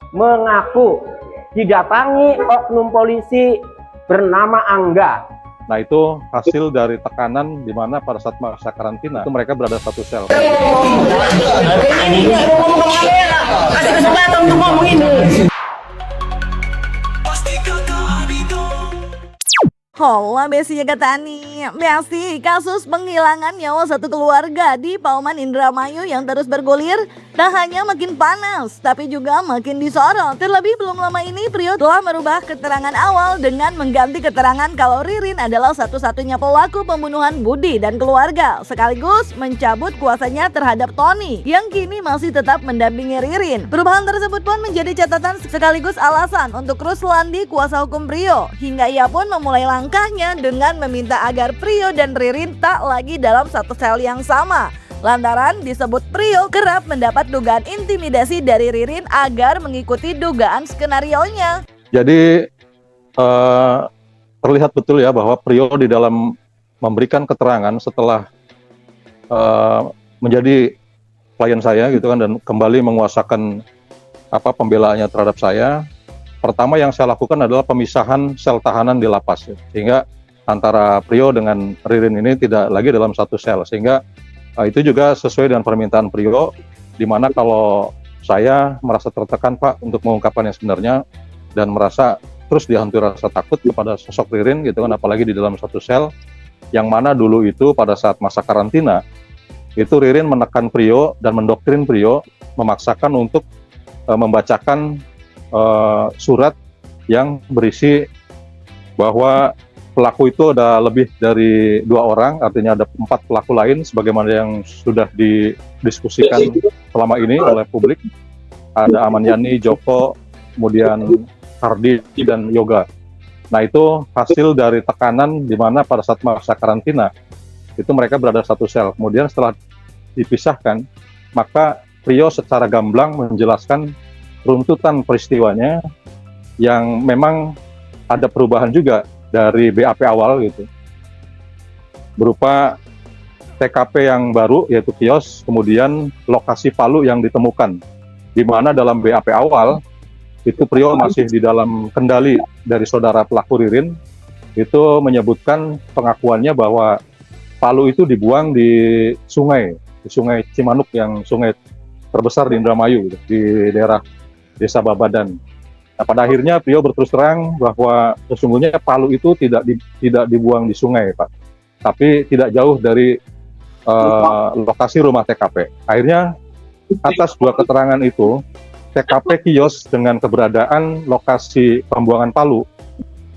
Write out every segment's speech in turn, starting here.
mengaku didatangi oknum polisi bernama Angga. Nah, itu hasil dari tekanan di mana pada saat masa karantina itu mereka berada satu sel. Kasih kesempatan untuk ngomong ini. Hola Besi Jagatani. Besi, kasus penghilangan nyawa satu keluarga di Pauman Indramayu yang terus bergulir tak hanya makin panas tapi juga makin disorot. Terlebih belum lama ini Prio telah merubah keterangan awal dengan mengganti keterangan kalau Ririn adalah satu-satunya pelaku pembunuhan Budi dan keluarga, sekaligus mencabut kuasanya terhadap Tony yang kini masih tetap mendampingi Ririn. Perubahan tersebut pun menjadi catatan sekaligus alasan untuk Ruslandi kuasa hukum Prio, hingga ia pun memulai langkahnya dengan meminta agar Prio dan Ririn tak lagi dalam satu sel yang sama. Lantaran disebut Prio kerap mendapat dugaan intimidasi dari Ririn agar mengikuti dugaan skenarionya. Jadi terlihat betul ya bahwa Prio di dalam memberikan keterangan setelah menjadi klien saya gitu kan, dan kembali menguasakan pembelaannya terhadap saya. Pertama yang saya lakukan adalah pemisahan sel tahanan di lapas, sehingga antara Prio dengan Ririn ini tidak lagi dalam satu sel, sehingga itu juga sesuai dengan permintaan Prio, di mana kalau saya merasa tertekan Pak untuk mengungkapkan yang sebenarnya dan merasa terus dihantui rasa takut kepada sosok Ririn gitu kan, apalagi di dalam satu sel yang mana dulu itu pada saat masa karantina itu Ririn menekan Prio dan mendoktrin Prio, memaksakan untuk membacakan surat yang berisi bahwa pelaku itu ada lebih dari 2 orang, artinya ada 4 pelaku lain sebagaimana yang sudah didiskusikan selama ini oleh publik. Ada Aman Yani, Joko, kemudian Hardi dan Yoga. Nah, itu hasil dari tekanan di mana pada saat masa karantina itu mereka berada satu sel. Kemudian setelah dipisahkan, maka Prio secara gamblang menjelaskan runtutan peristiwanya yang memang ada perubahan juga dari BAP awal gitu, berupa TKP yang baru yaitu kios, kemudian lokasi Palu yang ditemukan, di mana dalam BAP awal itu Prio masih di dalam kendali dari saudara pelaku Ririn, itu menyebutkan pengakuannya bahwa Palu itu dibuang di sungai Cimanuk, yang sungai terbesar di Indramayu gitu, di daerah Desa Babadan. Nah, pada akhirnya Prio berterus terang bahwa sesungguhnya Palu itu tidak dibuang di sungai, Pak, tapi tidak jauh dari lokasi rumah TKP. Akhirnya atas 2 keterangan itu, TKP kios dengan keberadaan lokasi pembuangan Palu,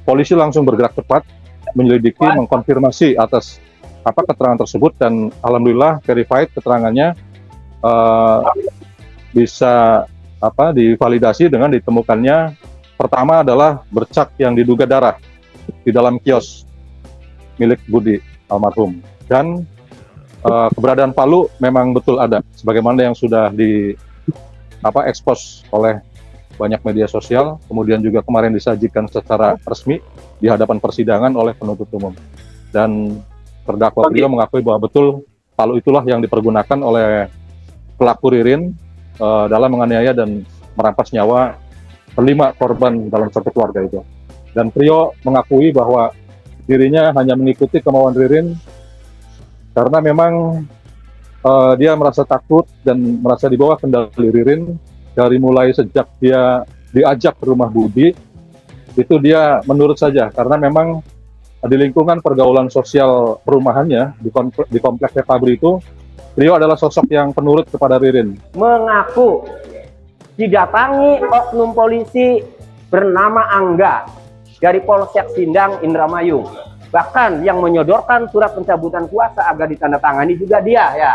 polisi langsung bergerak cepat menyelidiki, mengkonfirmasi atas keterangan tersebut, dan alhamdulillah verified keterangannya bisa divalidasi dengan ditemukannya pertama adalah bercak yang diduga darah di dalam kios milik Budi almarhum, dan keberadaan Palu memang betul ada sebagaimana yang sudah expose oleh banyak media sosial, kemudian juga kemarin disajikan secara resmi di hadapan persidangan oleh penuntut umum, dan terdakwa Prio mengakui bahwa betul Palu itulah yang dipergunakan oleh pelaku Ririn dalam menganiaya dan merampas nyawa 5 korban dalam satu keluarga itu. Dan Prio mengakui bahwa dirinya hanya mengikuti kemauan Ririn karena memang dia merasa takut dan merasa di bawah kendali Ririn dari mulai sejak dia diajak ke rumah Budi. Itu dia menurut saja, karena memang di lingkungan pergaulan sosial perumahannya di kompleks Fabri itu, Prio adalah sosok yang penurut kepada Ririn. Mengaku didatangi oknum polisi bernama Angga dari Polsek Sindang Indramayu. Bahkan yang menyodorkan surat pencabutan kuasa agar ditandatangani juga dia, ya,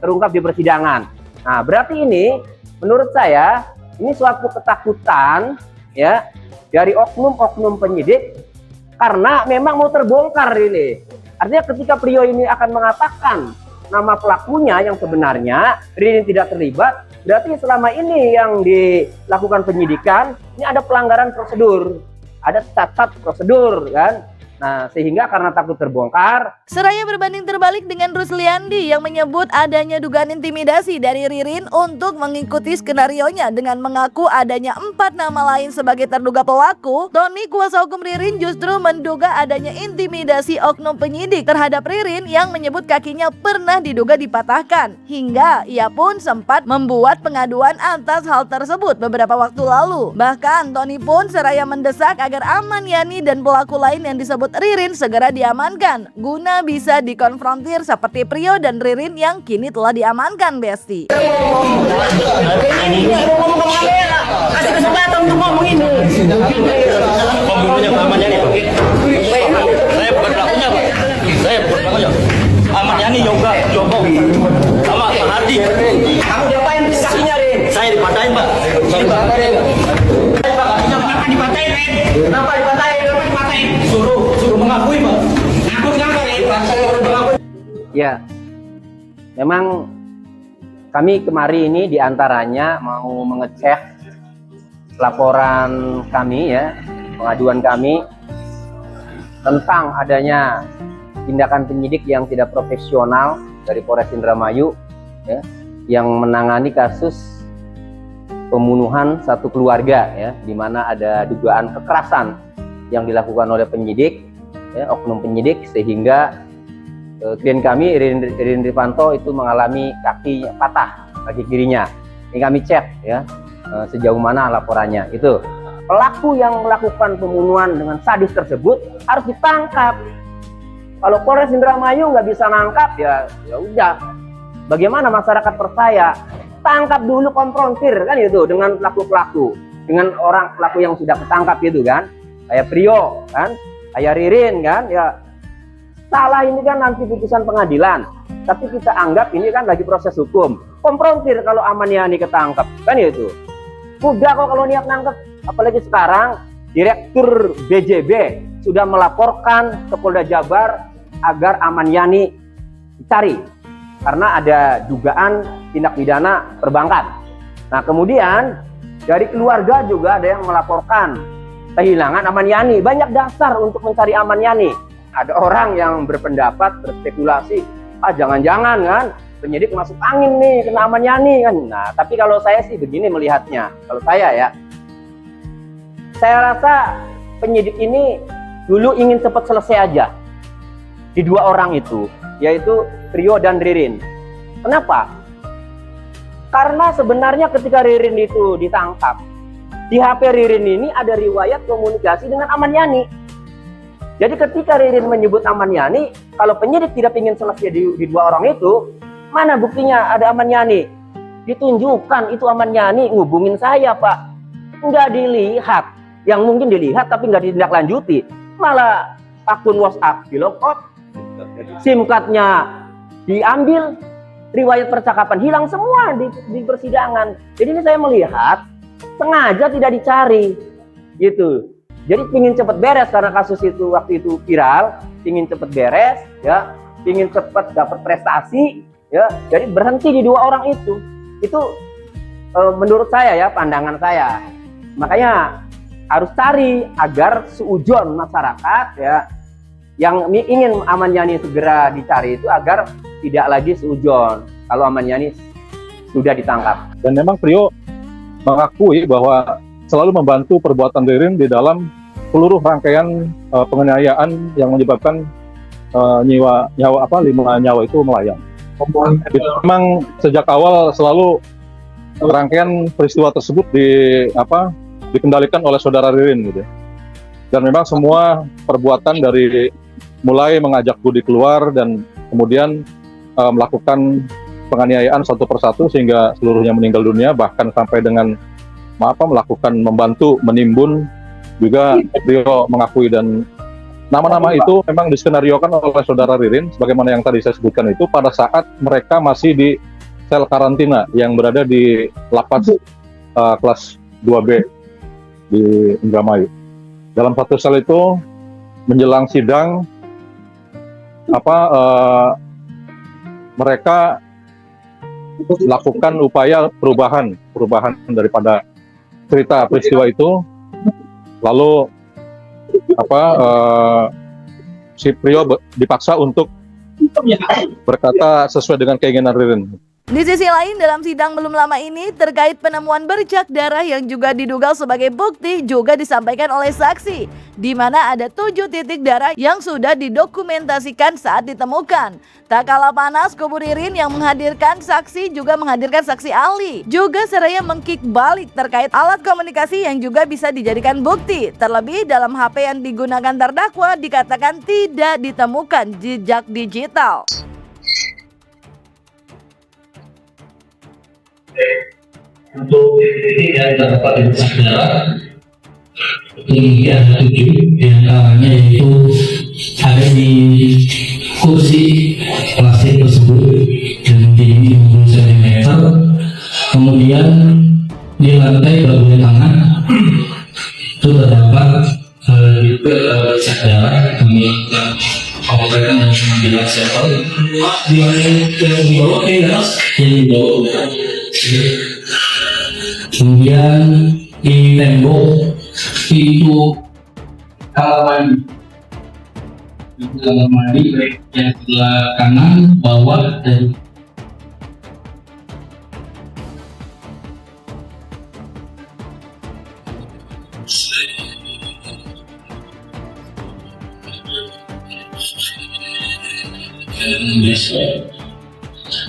terungkap di persidangan. Nah, berarti ini menurut saya ini suatu ketakutan ya dari oknum-oknum penyidik, karena memang mau terbongkar ini. Artinya ketika Prio ini akan mengatakan nama pelakunya yang sebenarnya Ririn tidak terlibat, berarti selama ini yang dilakukan penyidikan ini ada pelanggaran prosedur, ada cacat prosedur kan. Nah, sehingga karena takut terbongkar, Seraya berbanding terbalik dengan Rusliandi yang menyebut adanya dugaan intimidasi dari Ririn untuk mengikuti skenarionya dengan mengaku adanya 4 nama lain sebagai terduga pelaku. Tony, kuasa hukum Ririn, justru menduga adanya intimidasi oknum penyidik terhadap Ririn yang menyebut kakinya pernah diduga dipatahkan. Hingga ia pun sempat membuat pengaduan atas hal tersebut beberapa waktu lalu. Bahkan Tony pun seraya mendesak agar Aman Yani dan pelaku lain yang disebut Ririn segera diamankan guna bisa dikonfrontir seperti Prio dan Ririn yang kini telah diamankan, Besti. kasih kesempatan untuk ngomong ini. Pembunuhnya Pak Aman Yani, Pak. Saya bukan pelakunya, Pak. Saya bukan pelakunya. Aman Yani Yoga Jokowi sama Pak Hardi. Kamu diapain kakinya, Rin? Saya dipatahin, Pak. Saya dipatahin. Pak, kakinya Pak. Kenapa dipatahin, Rin? Kenapa dipatahin? Kenapa dipatahin? Suruh mengakui, Pak. Ngaku kenapa, Rin? Saya udah mengakui. Ya, memang kami kemari ini diantaranya mau mengecek laporan kami ya, pengaduan kami tentang adanya tindakan penyidik yang tidak profesional dari Polres Indramayu ya, yang menangani kasus pembunuhan satu keluarga ya, di mana ada dugaan kekerasan yang dilakukan oleh penyidik ya, oknum penyidik, sehingga klien kami Ririn Rifanto itu mengalami kaki patah, kaki kirinya. Ini kami cek ya sejauh mana laporannya. Itu pelaku yang melakukan pembunuhan dengan sadis tersebut harus ditangkap. Kalau Polres Indramayu nggak bisa nangkap ya udah. Bagaimana masyarakat percaya? Tangkap dulu, konfrontir kan itu dengan pelaku-pelaku, dengan orang pelaku yang sudah ketangkap itu kan. Kayak Prio kan, kayak Ririn kan ya. Salah ini kan nanti putusan pengadilan, tapi kita anggap ini kan lagi proses hukum. Konfrontir kalau Aman Yani ketangkap, kan itu. Mudah kok kalau niat nangkep, apalagi sekarang Direktur BJB sudah melaporkan ke Polda Jabar agar Aman Yani dicari karena ada dugaan tindak pidana perbankan. Nah, kemudian dari keluarga juga ada yang melaporkan kehilangan Aman Yani. Banyak dasar untuk mencari Aman Yani. Ada orang yang berpendapat, berspekulasi, jangan-jangan kan penyidik masuk angin nih, kena Aman Yani kan. Nah, tapi kalau saya sih begini melihatnya, kalau saya rasa penyidik ini dulu ingin cepat selesai aja di 2 orang itu, yaitu Prio dan Ririn. Kenapa? Karena sebenarnya ketika Ririn itu ditangkap, di HP Ririn ini ada riwayat komunikasi dengan Aman Yani. Jadi ketika Ririn menyebut Aman Yani, kalau penyidik tidak ingin selesai di 2 orang itu, mana buktinya ada Aman Yani? Ditunjukkan itu Aman Yani ngubungin saya, Pak. Nggak dilihat. Yang mungkin dilihat tapi nggak ditindaklanjuti. Malah akun WhatsApp di logout, SIM card-nya diambil, riwayat percakapan hilang semua di persidangan. Jadi ini saya melihat sengaja tidak dicari, gitu. Jadi ingin cepat beres karena kasus itu waktu itu viral, ingin cepat beres, ya, ingin cepat dapat prestasi, ya. Jadi berhenti di 2 orang itu. Itu menurut saya ya, pandangan saya. Makanya harus cari agar seujon masyarakat ya yang ingin Aman Yani segera dicari itu agar tidak lagi seujon kalau Aman Yani sudah ditangkap. Dan memang Prio mengakui bahwa selalu membantu perbuatan Ririn di dalam seluruh rangkaian penganiayaan yang menyebabkan 5 nyawa itu melayang. Memang sejak awal selalu rangkaian peristiwa tersebut dikendalikan oleh saudara Ririn gitu. Dan memang semua perbuatan dari mulai mengajak Budi keluar dan kemudian melakukan penganiayaan satu persatu sehingga seluruhnya meninggal dunia, bahkan sampai dengan melakukan membantu menimbun juga Prio mengakui. Dan nama-nama itu memang diskenariokan oleh saudara Ririn sebagaimana yang tadi saya sebutkan itu pada saat mereka masih di sel karantina yang berada di lapas kelas 2B di Indramayu. Dalam satu sel itu menjelang sidang mereka lakukan upaya perubahan daripada cerita peristiwa itu, lalu si Prio dipaksa untuk berkata sesuai dengan keinginan Ririn. Di sisi lain, dalam sidang belum lama ini terkait penemuan bercak darah yang juga diduga sebagai bukti juga disampaikan oleh saksi, di mana ada 7 titik darah yang sudah didokumentasikan saat ditemukan. Tak kalah panas, kubu Ririn yang menghadirkan saksi juga menghadirkan saksi ahli, juga seraya mengkick balik terkait alat komunikasi yang juga bisa dijadikan bukti. Terlebih dalam HP yang digunakan terdakwa dikatakan tidak ditemukan jejak digital. Untuk titik yang terdapat di bercak darah ini ada 7, diantaranya yaitu ada di kursi plastik tersebut yang tinggi 60 cm, kemudian di lantai bagian tangan itu terdapat juga bercak darah. Kami mengoperasikan dan mengambil sampel di bawah kemudian di tembok itu kamar mandi baik yang sebelah kanan, bawah, dan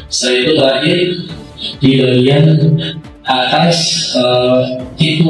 setelah itu terakhir di bagian atas itu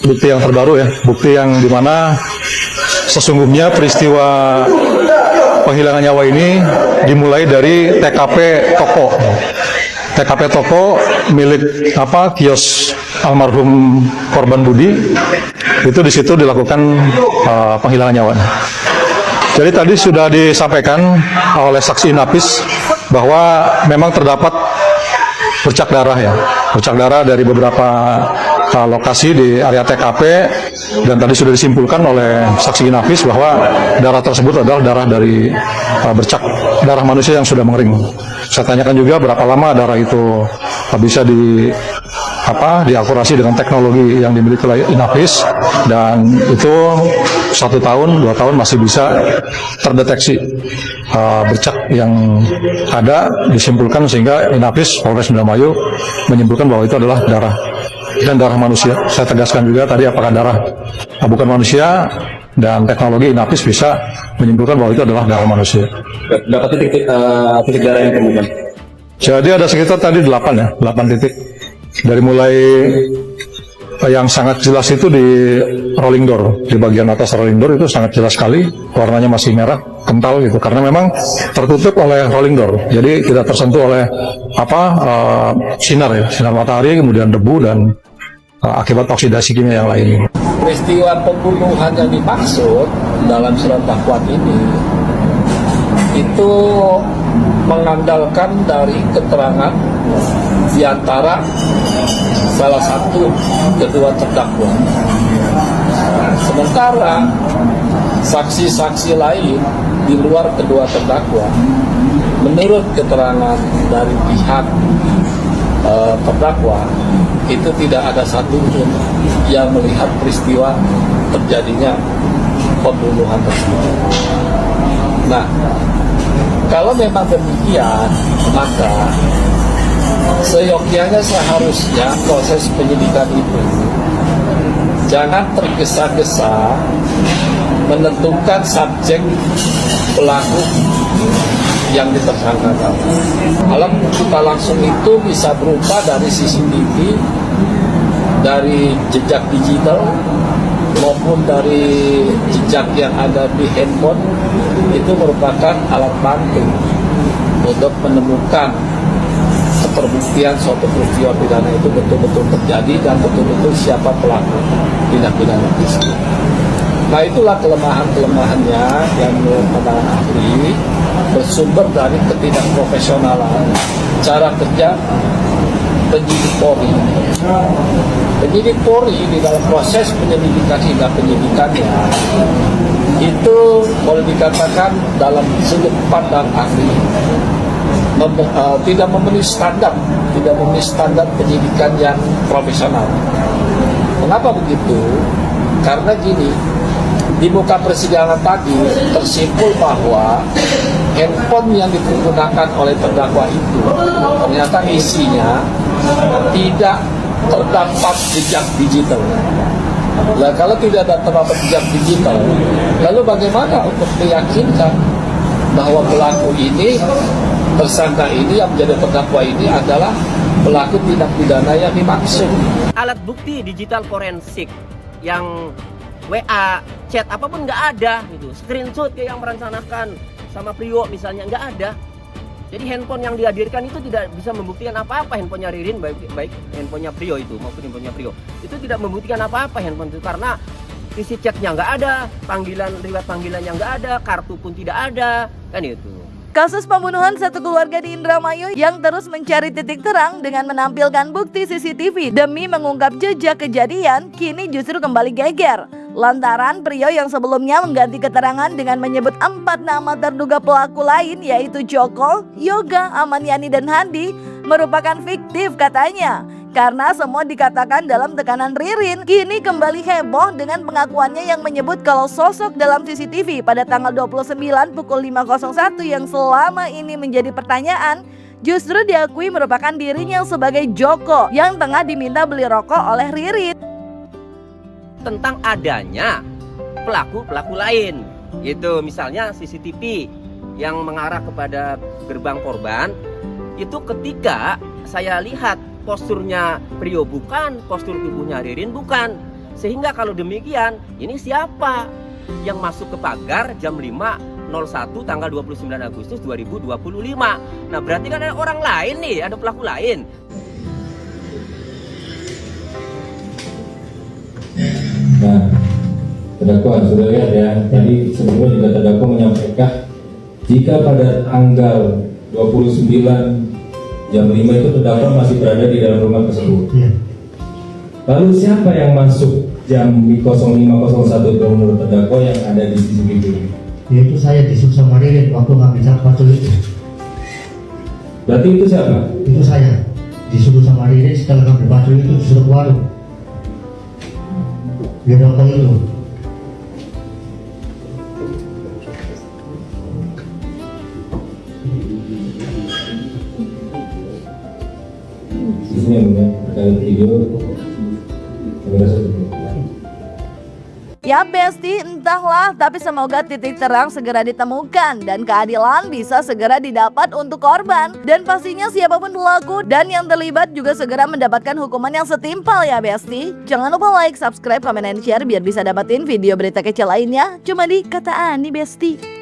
Bukti yang terbaru ya, bukti yang dimana sesungguhnya peristiwa penghilangan nyawa ini dimulai dari TKP toko. TKP toko milik kios almarhum korban Budi, itu di situ dilakukan penghilangan nyawa. Jadi tadi sudah disampaikan oleh saksi Inapis bahwa memang terdapat bercak darah ya, bercak darah dari beberapa lokasi di area TKP, dan tadi sudah disimpulkan oleh saksi Inafis bahwa darah tersebut adalah darah dari bercak darah manusia yang sudah mengering. Saya tanyakan juga berapa lama darah itu bisa diakurasi dengan teknologi yang dimiliki oleh Inafis, dan itu 1 tahun, 2 tahun masih bisa terdeteksi bercak yang ada, disimpulkan sehingga Inafis Polres Indramayu menyimpulkan bahwa itu adalah darah dan darah manusia. Saya tegaskan juga tadi apakah darah bukan manusia, dan teknologi Inafis bisa menyimpulkan bahwa itu adalah darah manusia. Berapa titik darah yang ditemukan? Jadi ada sekitar tadi 8 titik. Dari mulai yang sangat jelas itu di rolling door, di bagian atas rolling door itu sangat jelas sekali, warnanya masih merah kental gitu, karena memang tertutup oleh rolling door, jadi tidak tersentuh oleh sinar matahari, kemudian debu dan akibat oksidasi kimia yang lain. Peristiwa pembunuhan yang dimaksud dalam surat dakwaan ini itu mengandalkan dari keterangan di antara salah satu kedua terdakwa. Sementara saksi-saksi lain di luar kedua terdakwa, menurut keterangan dari pihak terdakwa, itu tidak ada satupun yang melihat peristiwa terjadinya pembunuhan tersebut. Nah, kalau memang demikian, maka seyogyanya seharusnya proses penyidikan itu jangan tergesa-gesa menentukan subjek pelaku yang ditersangkakan. Alat bukti langsung itu bisa berupa dari CCTV, dari jejak digital, maupun dari jejak yang ada di handphone. Itu merupakan alat bantu untuk menemukan keterbuktian suatu peristiwa pidana itu betul-betul terjadi dan betul-betul siapa pelaku tindak pidana tersebut. Nah, itulah kelemahan-kelemahannya yang menurut pandangan ahli bersumber dari ketidakprofesionalan cara kerja penyidik Polri. Penyidik Polri di dalam proses penyelidikan hingga penyidikannya itu boleh dikatakan dalam sudut pandang ahli tidak memenuhi standar penyidikan yang profesional. Mengapa begitu? Karena gini, di muka persidangan tadi tersimpul bahwa handphone yang digunakan oleh terdakwa itu ternyata isinya tidak terdapat jejak digital. Nah, kalau tidak ada terdapat jejak digital, lalu bagaimana untuk meyakinkan bahwa pelaku ini, tersangka ini yang menjadi terdakwa ini adalah pelaku tindak pidana yang dimaksud? Alat bukti digital forensik yang WA, chat apapun nggak ada gitu. Screenshot kayak yang merencanakan sama Prio misalnya nggak ada. Jadi handphone yang dihadirkan itu tidak bisa membuktikan apa-apa. Handphonenya Ririn baik handphonenya Prio itu maupun handphonenya Prio itu tidak membuktikan apa-apa handphone itu, karena isi chatnya nggak ada, riwayat panggilannya nggak ada, kartu pun tidak ada, kan itu. Kasus pembunuhan satu keluarga di Indramayu yang terus mencari titik terang dengan menampilkan bukti CCTV demi mengungkap jejak kejadian kini justru kembali geger. Lantaran Prio yang sebelumnya mengganti keterangan dengan menyebut 4 nama terduga pelaku lain yaitu Joko, Yoga, Amaniani, dan Handi merupakan fiktif katanya. Karena semua dikatakan dalam tekanan Ririn, kini kembali heboh dengan pengakuannya yang menyebut kalau sosok dalam CCTV pada tanggal 29 pukul 5.01 yang selama ini menjadi pertanyaan justru diakui merupakan dirinya sebagai Joko yang tengah diminta beli rokok oleh Ririn. Tentang adanya pelaku lain, itu misalnya CCTV yang mengarah kepada gerbang korban, itu ketika saya lihat posturnya Prio bukan, postur tubuhnya Ririn bukan. Sehingga kalau demikian, ini siapa yang masuk ke pagar jam 5.01 tanggal 29 Agustus 2025. Nah berarti kan ada orang lain nih, ada pelaku lain. Nah, terdakwa sudah lihat ya, tadi sebelumnya juga terdakwa menyampaikan jika pada tanggal 29 jam 5 itu terdakwa masih berada di dalam rumah tersebut. Iya. Lalu siapa yang masuk jam 05.01 itu menurut terdakwa yang ada di CCTV? Yaitu saya disuruh sama Ririn waktu ngambil batu itu. Berarti itu siapa? Itu saya disuruh sama Ririn setelah ngambil batu itu disuruh ke warung. Dia rokok itu. Ini yang terkait video kamera satu. Ya Besti, entahlah, tapi semoga titik terang segera ditemukan dan keadilan bisa segera didapat untuk korban. Dan pastinya siapapun pelaku dan yang terlibat juga segera mendapatkan hukuman yang setimpal ya Besti. Jangan lupa like, subscribe, komen, dan share biar bisa dapetin video berita kecil lainnya cuma di Kata Ani Besti.